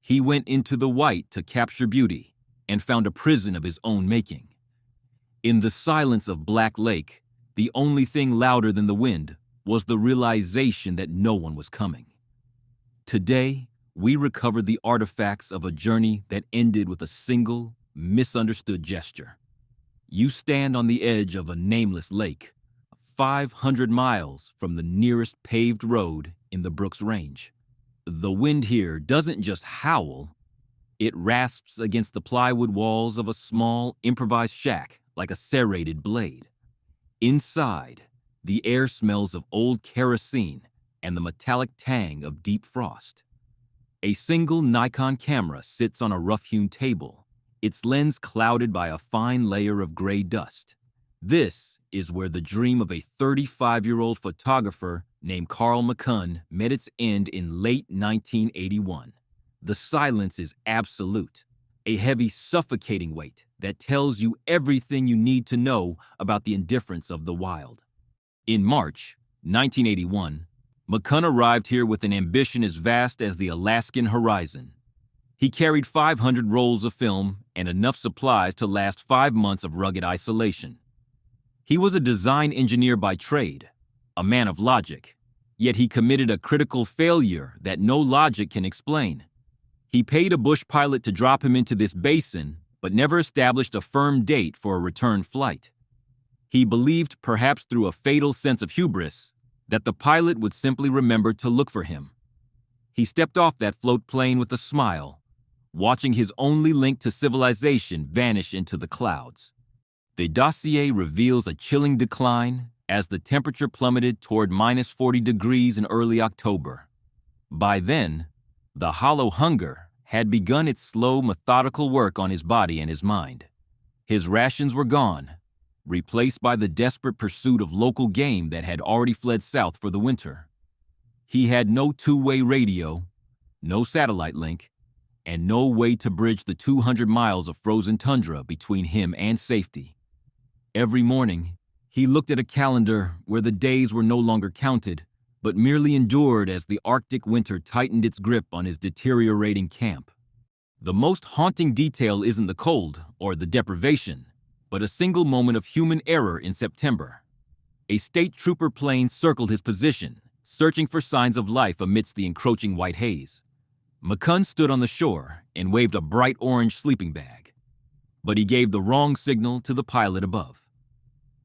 He went into the white to capture beauty and found a prison of his own making. In the silence of Black Lake, the only thing louder than the wind was the realization that no one was coming. Today, we recovered the artifacts of a journey that ended with a single, misunderstood gesture. You stand on the edge of a nameless lake, 500 miles from the nearest paved road in the Brooks Range. The wind here doesn't just howl, it rasps against the plywood walls of a small, improvised shack like a serrated blade. Inside, the air smells of old kerosene and the metallic tang of deep frost. A single Nikon camera sits on a rough-hewn table, its lens clouded by a fine layer of gray dust. This is where the dream of a 35-year-old photographer named Carl McCunn met its end in late 1981. The silence is absolute, a heavy, suffocating weight that tells you everything you need to know about the indifference of the wild. In March 1981, McCunn arrived here with an ambition as vast as the Alaskan horizon. He carried 500 rolls of film and enough supplies to last 5 months of rugged isolation. He was a design engineer by trade, a man of logic, yet he committed a critical failure that no logic can explain. He paid a bush pilot to drop him into this basin, but never established a firm date for a return flight. He believed, perhaps through a fatal sense of hubris, that the pilot would simply remember to look for him. He stepped off that float plane with a smile, watching his only link to civilization vanish into the clouds. The dossier reveals a chilling decline as the temperature plummeted toward minus 40 degrees in early October. By then, the hollow hunger had begun its slow, methodical work on his body and his mind. His rations were gone, replaced by the desperate pursuit of local game that had already fled south for the winter. He had no two-way radio, no satellite link, and no way to bridge the 200 miles of frozen tundra between him and safety. Every morning, he looked at a calendar where the days were no longer counted, but merely endured as the Arctic winter tightened its grip on his deteriorating camp. The most haunting detail isn't the cold or the deprivation, but a single moment of human error in September. A state trooper plane circled his position, searching for signs of life amidst the encroaching white haze. McCunn stood on the shore and waved a bright orange sleeping bag, but he gave the wrong signal to the pilot above.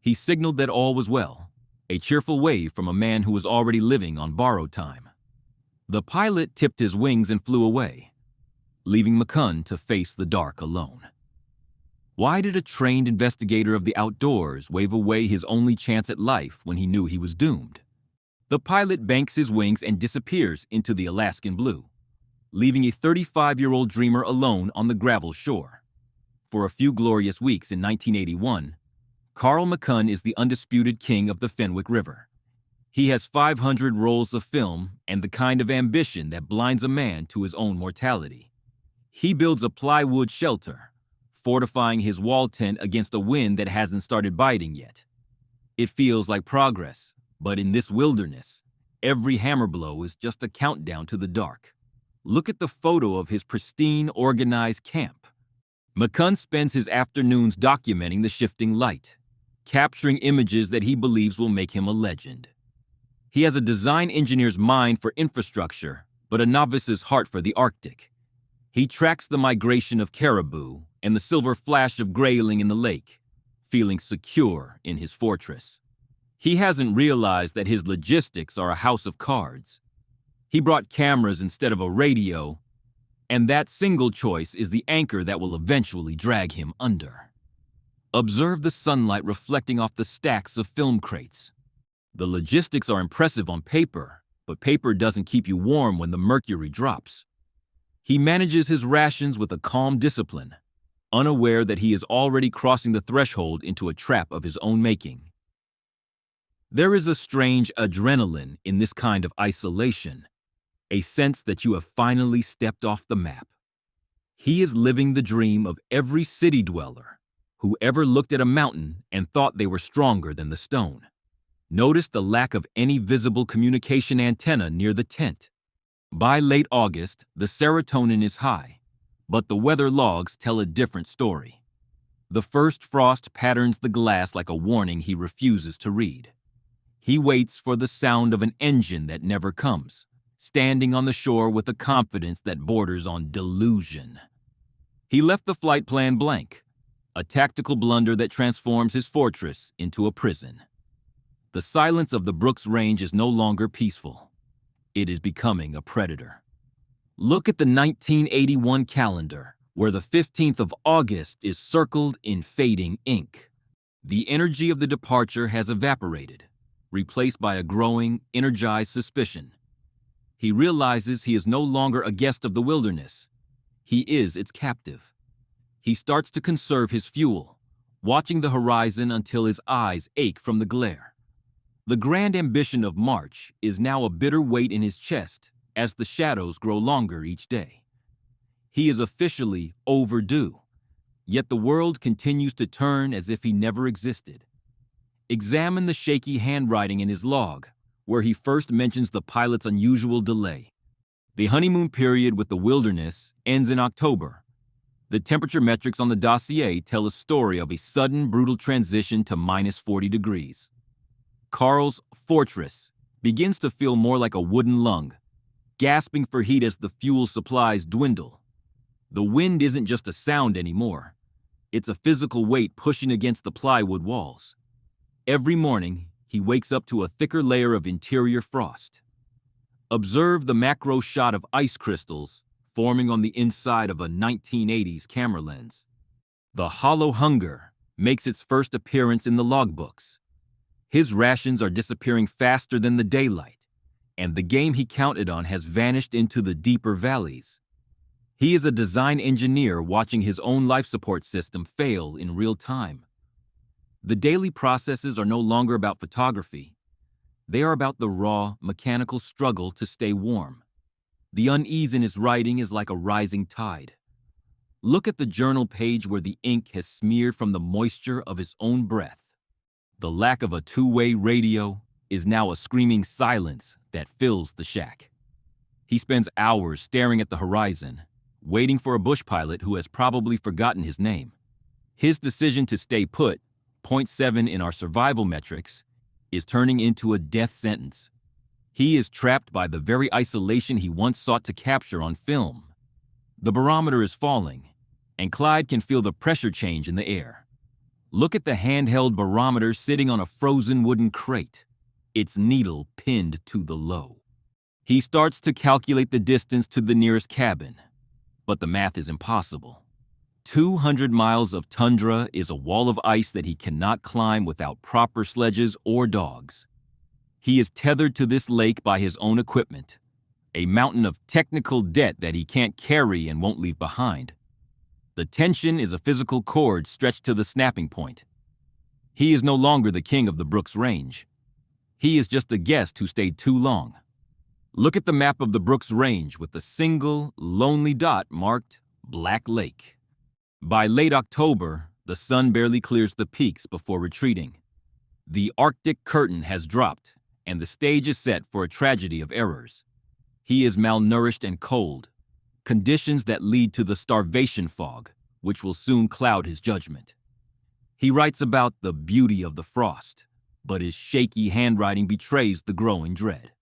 He signaled that all was well, a cheerful wave from a man who was already living on borrowed time. The pilot tipped his wings and flew away, leaving McCunn to face the dark alone. Why did a trained investigator of the outdoors wave away his only chance at life when he knew he was doomed? The pilot banks his wings and disappears into the Alaskan blue, leaving a 35-year-old dreamer alone on the gravel shore. For a few glorious weeks in 1981, Carl McCunn is the undisputed king of the Fenwick River. He has 500 rolls of film and the kind of ambition that blinds a man to his own mortality. He builds a plywood shelter, fortifying his wall tent against a wind that hasn't started biting yet. It feels like progress, but in this wilderness, every hammer blow is just a countdown to the dark. Look at the photo of his pristine, organized camp. McCunn spends his afternoons documenting the shifting light, capturing images that he believes will make him a legend. He has a design engineer's mind for infrastructure, but a novice's heart for the Arctic. He tracks the migration of caribou and the silver flash of grayling in the lake, feeling secure in his fortress. He hasn't realized that his logistics are a house of cards. He brought cameras instead of a radio, and that single choice is the anchor that will eventually drag him under. Observe the sunlight reflecting off the stacks of film crates. The logistics are impressive on paper, but paper doesn't keep you warm when the mercury drops. He manages his rations with a calm discipline, unaware that he is already crossing the threshold into a trap of his own making. There is a strange adrenaline in this kind of isolation, a sense that you have finally stepped off the map. He is living the dream of every city dweller who ever looked at a mountain and thought they were stronger than the stone. Notice the lack of any visible communication antenna near the tent. By late August, the serotonin is high, but the weather logs tell a different story. The first frost patterns the glass like a warning he refuses to read. He waits for the sound of an engine that never comes, standing on the shore with a confidence that borders on delusion. He left the flight plan blank, a tactical blunder that transforms his fortress into a prison. The silence of the Brooks Range is no longer peaceful. It is becoming a predator. Look at the 1981 calendar, where the 15th of August is circled in fading ink. The energy of the departure has evaporated, replaced by a growing, energized suspicion. He realizes he is no longer a guest of the wilderness. He is its captive. He starts to conserve his fuel, watching the horizon until his eyes ache from the glare. The grand ambition of March is now a bitter weight in his chest as the shadows grow longer each day. He is officially overdue, yet the world continues to turn as if he never existed. Examine the shaky handwriting in his log, where he first mentions the pilot's unusual delay. The honeymoon period with the wilderness ends in October. The temperature metrics on the dossier tell a story of a sudden, brutal transition to minus 40 degrees. Carl's fortress begins to feel more like a wooden lung, gasping for heat as the fuel supplies dwindle. The wind isn't just a sound anymore. It's a physical weight pushing against the plywood walls. Every morning, he wakes up to a thicker layer of interior frost. Observe the macro shot of ice crystals forming on the inside of a 1980s camera lens. The hollow hunger makes its first appearance in the logbooks. His rations are disappearing faster than the daylight, and the game he counted on has vanished into the deeper valleys. He is a design engineer watching his own life support system fail in real time. The daily processes are no longer about photography. They are about the raw, mechanical struggle to stay warm. The unease in his writing is like a rising tide. Look at the journal page where the ink has smeared from the moisture of his own breath. The lack of a two-way radio is now a screaming silence that fills the shack. He spends hours staring at the horizon, waiting for a bush pilot who has probably forgotten his name. His decision to stay put, 0.7 in our survival metrics, is turning into a death sentence. He is trapped by the very isolation he once sought to capture on film. The barometer is falling, and Clyde can feel the pressure change in the air. Look at the handheld barometer sitting on a frozen wooden crate, its needle pinned to the low. He starts to calculate the distance to the nearest cabin, but the math is impossible. 200 miles of tundra is a wall of ice that he cannot climb without proper sledges or dogs. He is tethered to this lake by his own equipment, a mountain of technical debt that he can't carry and won't leave behind. The tension is a physical cord stretched to the snapping point. He is no longer the king of the Brooks Range. He is just a guest who stayed too long. Look at the map of the Brooks Range with a single, lonely dot marked Black Lake. By late October, the sun barely clears the peaks before retreating. The Arctic curtain has dropped, and the stage is set for a tragedy of errors. He is malnourished and cold, conditions that lead to the starvation fog, which will soon cloud his judgment. He writes about the beauty of the frost, but his shaky handwriting betrays the growing dread.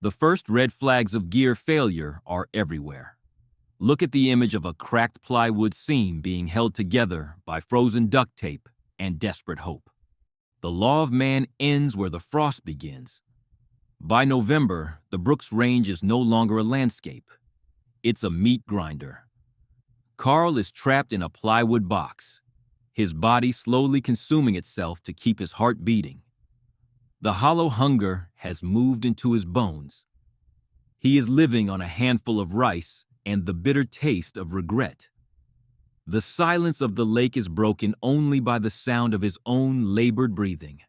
The first red flags of gear failure are everywhere. Look at the image of a cracked plywood seam being held together by frozen duct tape and desperate hope. The law of man ends where the frost begins. By November, the Brooks Range is no longer a landscape. It's a meat grinder. Carl is trapped in a plywood box, his body slowly consuming itself to keep his heart beating. The hollow hunger has moved into his bones. He is living on a handful of rice and the bitter taste of regret. The silence of the lake is broken only by the sound of his own labored breathing.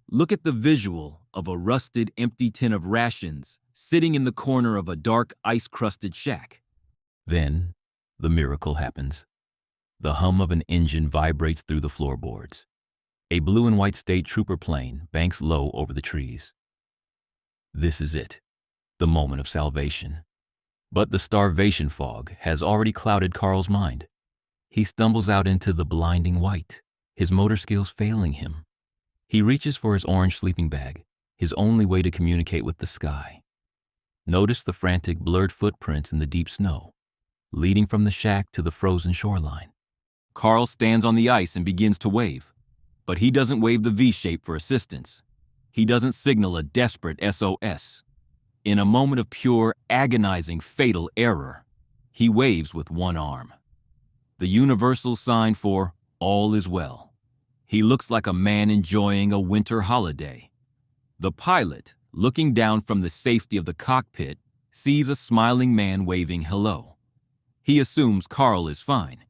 Look at the visual of a rusted, empty tin of rations sitting in the corner of a dark, ice-crusted shack. Then, the miracle happens. The hum of an engine vibrates through the floorboards. A blue and white state trooper plane banks low over the trees. This is it. the moment of salvation. But the starvation fog has already clouded Carl's mind. He stumbles out into the blinding white, his motor skills failing him. He reaches for his orange sleeping bag, his only way to communicate with the sky. Notice the frantic, blurred footprints in the deep snow, leading from the shack to the frozen shoreline. Carl stands on the ice and begins to wave, but he doesn't wave the V-shape for assistance. He doesn't signal a desperate SOS. In a moment of pure, agonizing, fatal error, he waves with one arm. The universal sign for all is well. He looks like a man enjoying a winter holiday. The pilot, looking down from the safety of the cockpit, sees a smiling man waving hello. He assumes Carl is fine.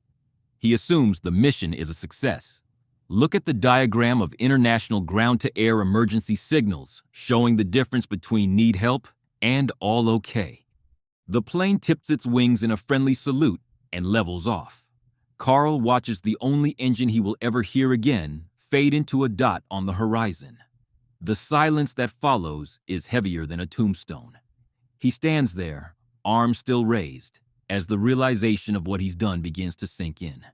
He assumes the mission is a success. Look at the diagram of international ground-to-air emergency signals showing the difference between need help and all okay. The plane tips its wings in a friendly salute and levels off. Carl watches the only engine he will ever hear again fade into a dot on the horizon. The silence that follows is heavier than a tombstone. He stands there, arms still raised, as the realization of what he's done begins to sink in.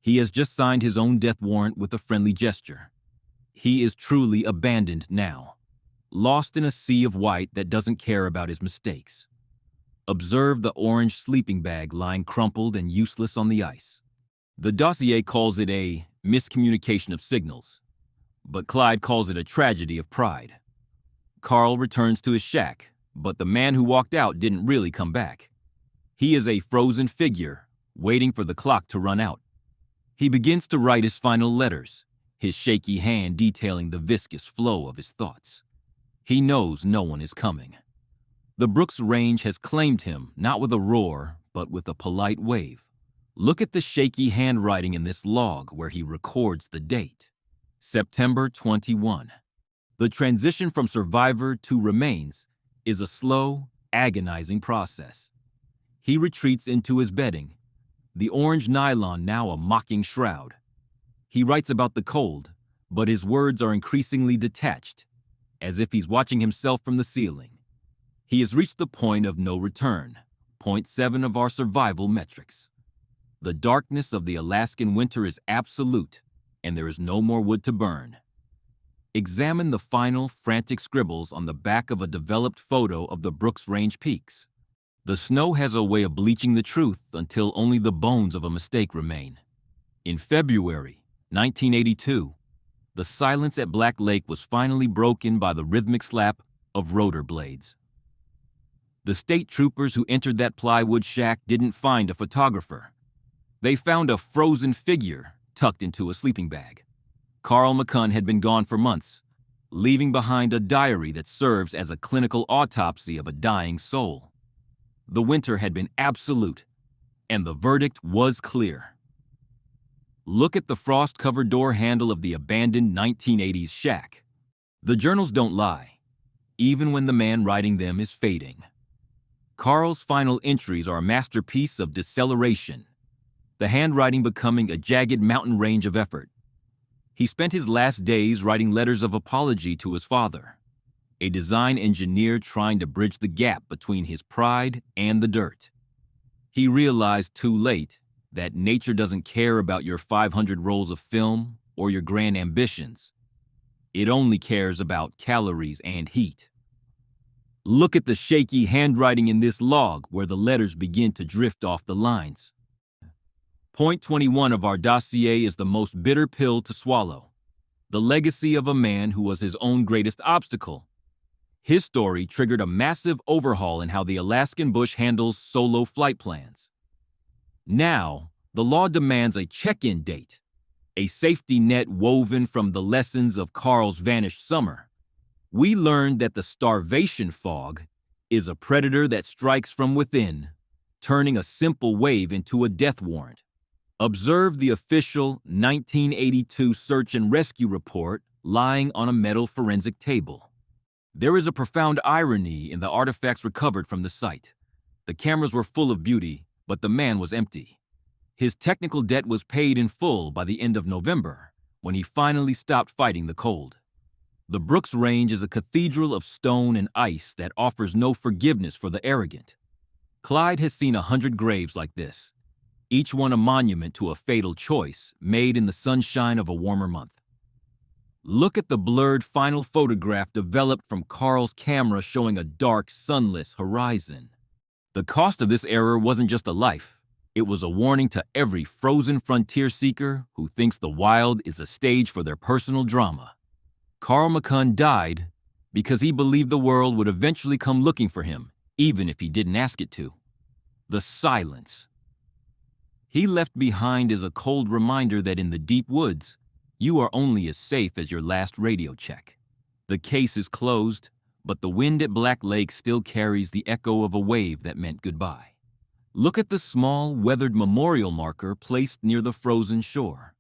He has just signed his own death warrant with a friendly gesture. He is truly abandoned now, lost in a sea of white that doesn't care about his mistakes. Observe the orange sleeping bag lying crumpled and useless on the ice. The dossier calls it a miscommunication of signals, but Clyde calls it a tragedy of pride. Carl returns to his shack, but the man who walked out didn't really come back. He is a frozen figure, waiting for the clock to run out. He begins to write his final letters, his shaky hand detailing the viscous flow of his thoughts. He knows no one is coming. The Brooks Range has claimed him, not with a roar, but with a polite wave. Look at the shaky handwriting in this log where he records the date. September 21. The transition from survivor to remains is a slow, agonizing process. He retreats into his bedding, the orange nylon now a mocking shroud. He writes about the cold, but his words are increasingly detached, as if he's watching himself from the ceiling. He has reached the point of no return, point 7 of our survival metrics. The darkness of the Alaskan winter is absolute, and there is no more wood to burn. Examine the final, frantic scribbles on the back of a developed photo of the Brooks Range peaks. The snow has a way of bleaching the truth until only the bones of a mistake remain. In February 1982, the silence at Black Lake was finally broken by the rhythmic slap of rotor blades. The state troopers who entered that plywood shack didn't find a photographer. They found a frozen figure tucked into a sleeping bag. Carl McCunn had been gone for months, leaving behind a diary that serves as a clinical autopsy of a dying soul. The winter had been absolute, and the verdict was clear. Look at the frost-covered door handle of the abandoned 1980s shack. The journals don't lie, even when the man writing them is fading. Carl's final entries are a masterpiece of deceleration, the handwriting becoming a jagged mountain range of effort. He spent his last days writing letters of apology to his father, a design engineer trying to bridge the gap between his pride and the dirt. He realized too late that nature doesn't care about your 500 rolls of film or your grand ambitions. It only cares about calories and heat. Look at the shaky handwriting in this log where the letters begin to drift off the lines. Point 21 of our dossier is the most bitter pill to swallow. The legacy of a man who was his own greatest obstacle. His story triggered a massive overhaul in how the Alaskan bush handles solo flight plans. Now, the law demands a check-in date, a safety net woven from the lessons of Carl's vanished summer. We learned that the starvation fog is a predator that strikes from within, turning a simple wave into a death warrant. Observe the official 1982 search and rescue report lying on a metal forensic table. There is a profound irony in the artifacts recovered from the site. The cameras were full of beauty, but the man was empty. His technical debt was paid in full by the end of November, when he finally stopped fighting the cold. The Brooks Range is a cathedral of stone and ice that offers no forgiveness for the arrogant. Clyde has seen 100 graves like this, each one a monument to a fatal choice made in the sunshine of a warmer month. Look at the blurred final photograph developed from Carl's camera showing a dark, sunless horizon. The cost of this error wasn't just a life. It was a warning to every frozen frontier seeker who thinks the wild is a stage for their personal drama. Carl McCunn died because he believed the world would eventually come looking for him, even if he didn't ask it to. The silence he left behind is a cold reminder that in the deep woods, you are only as safe as your last radio check. The case is closed, but the wind at Black Lake still carries the echo of a wave that meant goodbye. Look at the small, weathered memorial marker placed near the frozen shore.